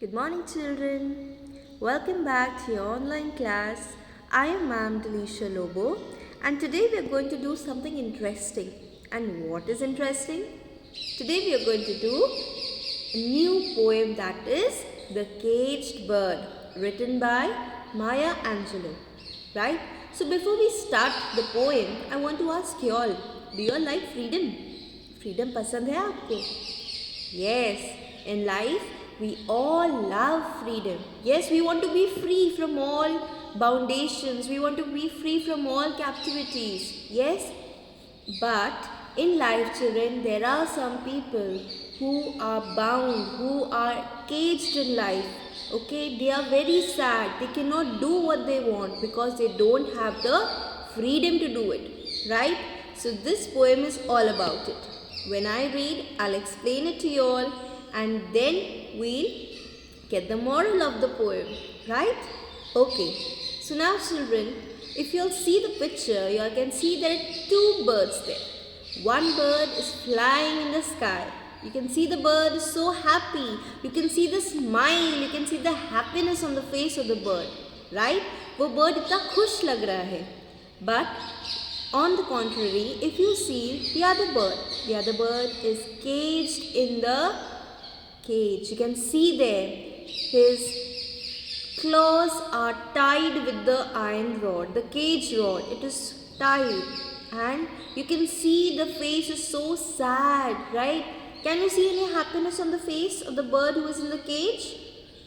Good morning, children. Welcome back to your online class. I am Ma'am Delisha Lobo, and today we are going to do something interesting. And what is interesting? Today we are going to do a new poem, that is The Caged Bird, written by Maya Angelou. Right? So before we start the poem, I want to ask you all, do you all like freedom? Freedom पसंद है आपको? Yes, in life we all love freedom. Yes, we want to be free from all foundations. We want to be free from all captivities. Yes, but in life, children, there are some people who are bound, who are caged in life. Okay, they are very sad. They cannot do what they want because they don't have the freedom to do it. Right? So this poem is all about it. When I read, I'll explain it to you all, and then we'll get the moral of the poem. Right? Okay. So now, children, if you'll see the picture, you all can see there are two birds there. One bird is flying in the sky. You can see the bird is so happy. You can see the smile. You can see the happiness on the face of the bird. Right? वो bird इतना खुश लग रहा है. But on the contrary, if you see the other bird is caged in the cage. You can see there his claws are tied with the iron rod, the cage rod. It is tied, and you can see the face is so sad, right? Can you see any happiness on the face of the bird who is in the cage?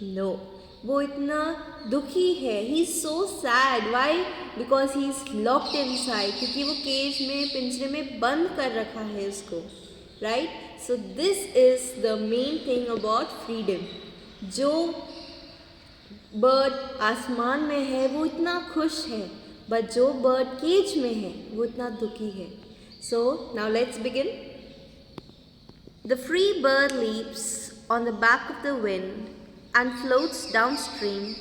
No. वो इतना दुखी है. He is so sad. Why? Because he is locked inside. क्योंकि वो cage में, पिंजरे में बंद कर रखा है उसको. Right? So this is the main thing about freedom. जो बर्ड आसमान में है वो इतना खुश है, बट जो बर्ड केज में है वो इतना दुखी है. So now let's begin. The free bird leaps on the back of the wind and floats downstream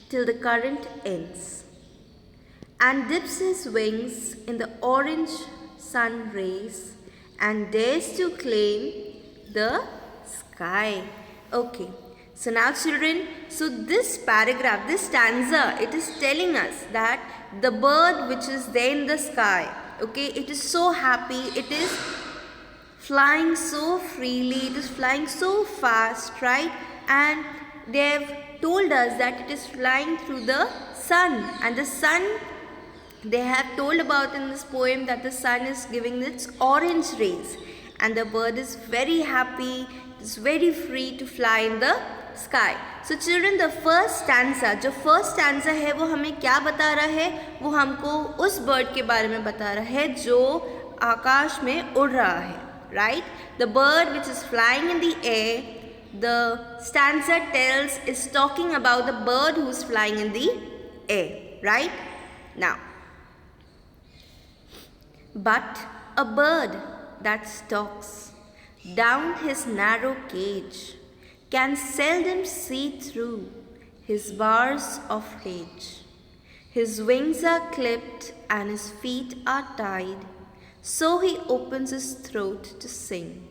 till the current ends, and dips his wings in the orange sun rays and dares to claim the sky. Okay, so now children, so this paragraph, this stanza, it is telling us that the bird which is there in the sky, okay, it is so happy, it is flying so freely, it is flying so fast, right? And they have told us that it is flying through the sun, and the sun, they have told about in this poem that the sun is giving its orange rays, and the bird is very happy, it is very free to fly in the sky. So children, the first stanza, जो first stanza है वो हमें क्या बता रहा है? वो हमको उस bird के बारे में बता रहा है जो आकाश में उड़ रहा है. Right? The bird which is flying in the air, the stanza tells, is talking about the bird who is flying in the air. Right? Now, but a bird that stalks down his narrow cage can seldom see through his bars of cage. His wings are clipped and his feet are tied, so he opens his throat to sing.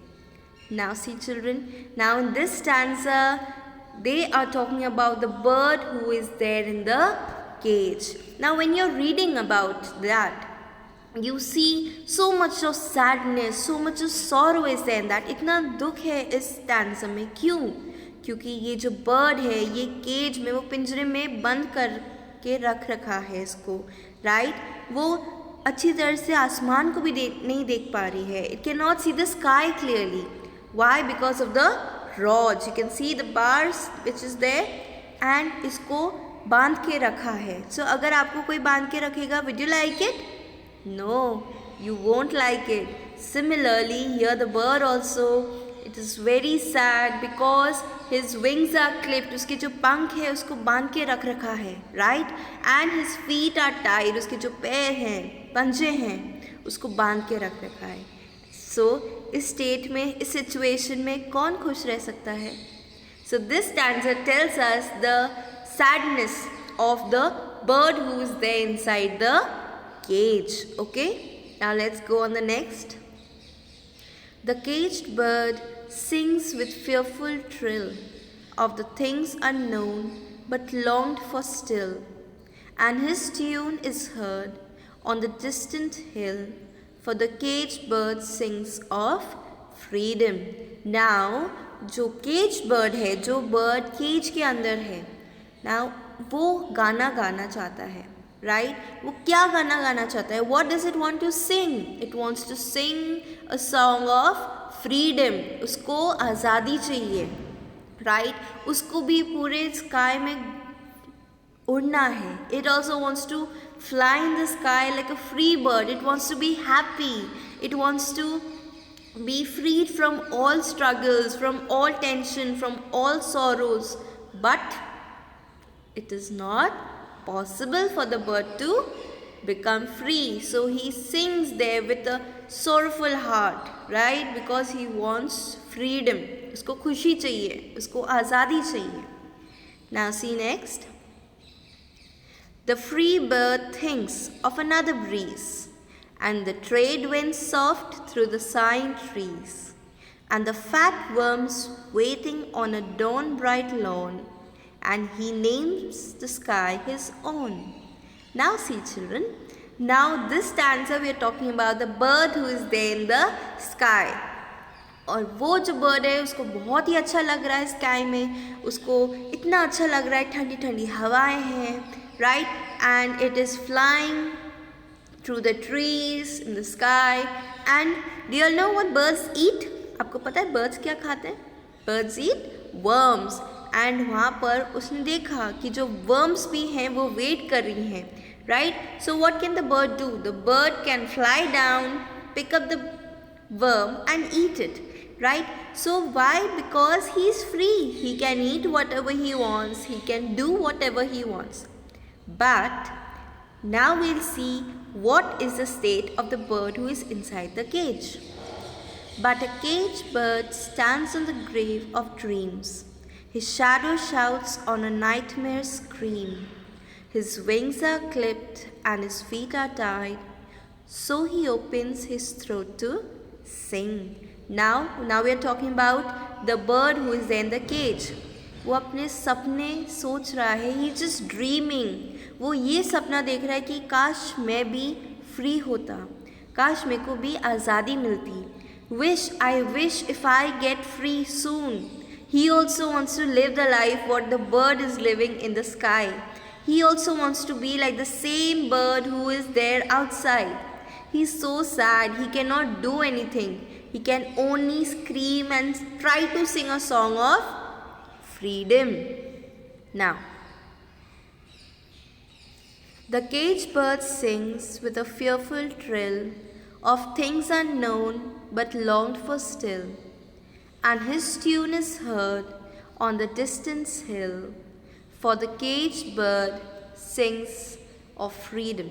Now see children, now in this stanza, they are talking about the bird who is there in the cage. Now when you're reading about that, you see so much of sadness, so much of sorrow is there in that. इतना दुख है इस stanza में. क्यों? क्योंकि ये जो bird है, ये cage में, वो पिंजरे में बंद कर के रख रखा है इसको. Right? वो अच्छी तरह से आसमान को भी नहीं देख पा रही है. It cannot see the sky clearly. Why? Because of the rods. You can see the bars which is there, and इसको बांध के रखा है. So अगर आपको कोई बांध के रखेगा, would you like it? No, you won't like it. Similarly, here the bird also, it is very sad because his wings are clipped. उसके जो पंख है उसको बांध के रख रखा है. Right? And his feet are tied. उसके जो पैर हैं, पंजे हैं, उसको बांध के रख रखा है. So इस स्टेट में, इस सिचुएशन में कौन खुश रह सकता है? So this stanza tells us the sadness of the bird who is there inside the cage. Okay, now let's go on the next. The caged bird sings with fearful trill, of the things unknown but longed for still. And his tune is heard on the distant hill, for the caged bird sings of freedom. Now, जो caged bird है, जो bird cage के अंदर है, now वो गाना गाना चाहता है, right? वो क्या गाना गाना चाहता है? What does it want to sing? It wants to sing a song of freedom. उसको आज़ादी चाहिए, right? उसको भी पूरे sky में उड़ना है. It also wants to fly in the sky like a free bird. It wants to be happy. It wants to be freed from all struggles, from all tension, from all sorrows. But it is not possible for the bird to become free. So he sings there with a sorrowful heart, right? Because he wants freedom. उसको खुशी चाहिए, उसको आज़ादी चाहिए. Now see next. The free bird thinks of another breeze, and the trade winds soft through the sighing trees, and the fat worms waiting on a dawn-bright lawn, and he names the sky his own. Now see children, now this stanza we are talking about the bird who is there in the sky. और वो जो bird है उसको बहुत ही अच्छा लग रहा है स्काई में, उसको इतना अच्छा लग रहा है, ठंडी ठंडी हवाएं हैं, right? And it is flying through the trees in the sky. And do you all know what birds eat? आपको पता है birds क्या खाते हैं? Birds eat worms. And वहाँ पर उसने देखा कि जो worms भी हैं वो wait कर रही हैं, right? So what can the bird do? The bird can fly down, pick up the worm and eat it, right? So why? Because he is free. He can eat whatever he wants. He can do whatever he wants. But now we'll see what is the state of the bird who is inside the cage. But a caged bird stands on the grave of dreams. His shadow shouts on a nightmare scream. His wings are clipped and his feet are tied. So he opens his throat to sing. Now we are talking about the bird who is there in the cage. वो अपने सपने सोच रहा है, ही just dreaming. वो ये सपना देख रहा है कि काश मैं भी फ्री होता, काश मेरे को भी आज़ादी मिलती. I wish if I get free soon. He also wants to live the life what the bird is living in the sky. He also wants to be like the same bird who is there outside. He's so sad, he cannot do anything. He can only scream and try to sing a song of freedom. Now, the caged bird sings with a fearful trill of things unknown but longed for still, and his tune is heard on the distant hill, for the caged bird sings of freedom.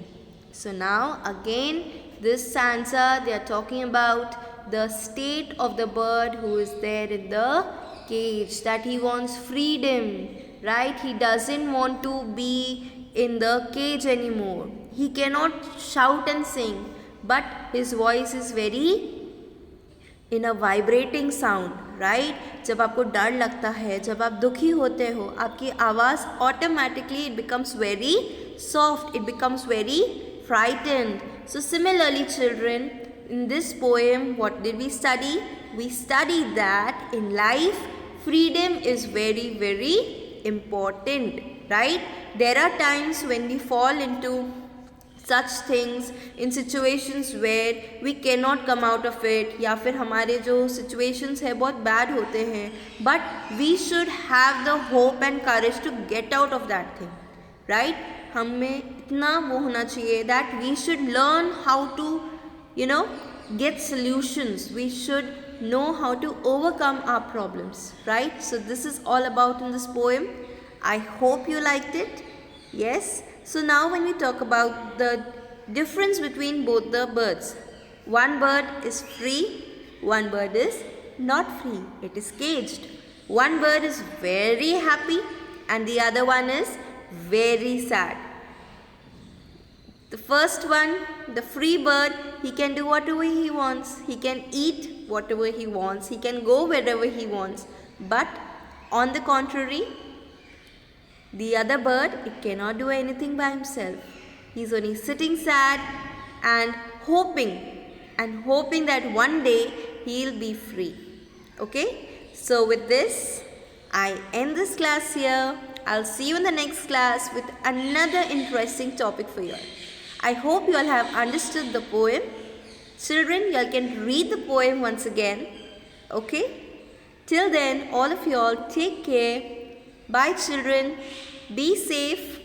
So now again this stanza they are talking about the state of the bird who is there in the cage, that he wants freedom, right? He doesn't want to be in the cage anymore. He cannot shout and sing, but his voice is very in a vibrating sound, right? जब आपको डर लगता है, जब आप दुखी होते हो, आपकी आवाज़ automatically it becomes very soft, it becomes very frightened. So similarly children, in this poem what did we study? We studied that in life freedom is very very important, right? There are times when we fall into such things in situations where we cannot come out of it, या फिर हमारे जो situations है बहुत bad होते हैं, but we should have the hope and courage to get out of that thing, right? हमें इतना वो होना चाहिए that we should learn how to get solutions. We should know how to overcome our problems, right? So this is all about in this poem. I hope you liked it. Yes. So now when we talk about the difference between both the birds, one bird is free, one bird is not free. It is caged. One bird is very happy and the other one is very sad. The first one, the free bird, he can do whatever he wants. He can eat whatever he wants. He can go wherever he wants. But On the contrary, the other bird, it cannot do anything by himself. He's only sitting sad and hoping that one day he'll be free. Okay? So with this, I end this class here. I'll see you in the next class with another interesting topic for you all. I hope you all have understood the poem. Children, you all can read the poem once again. Okay? Till then, all of you all take care. Bye children. Be safe.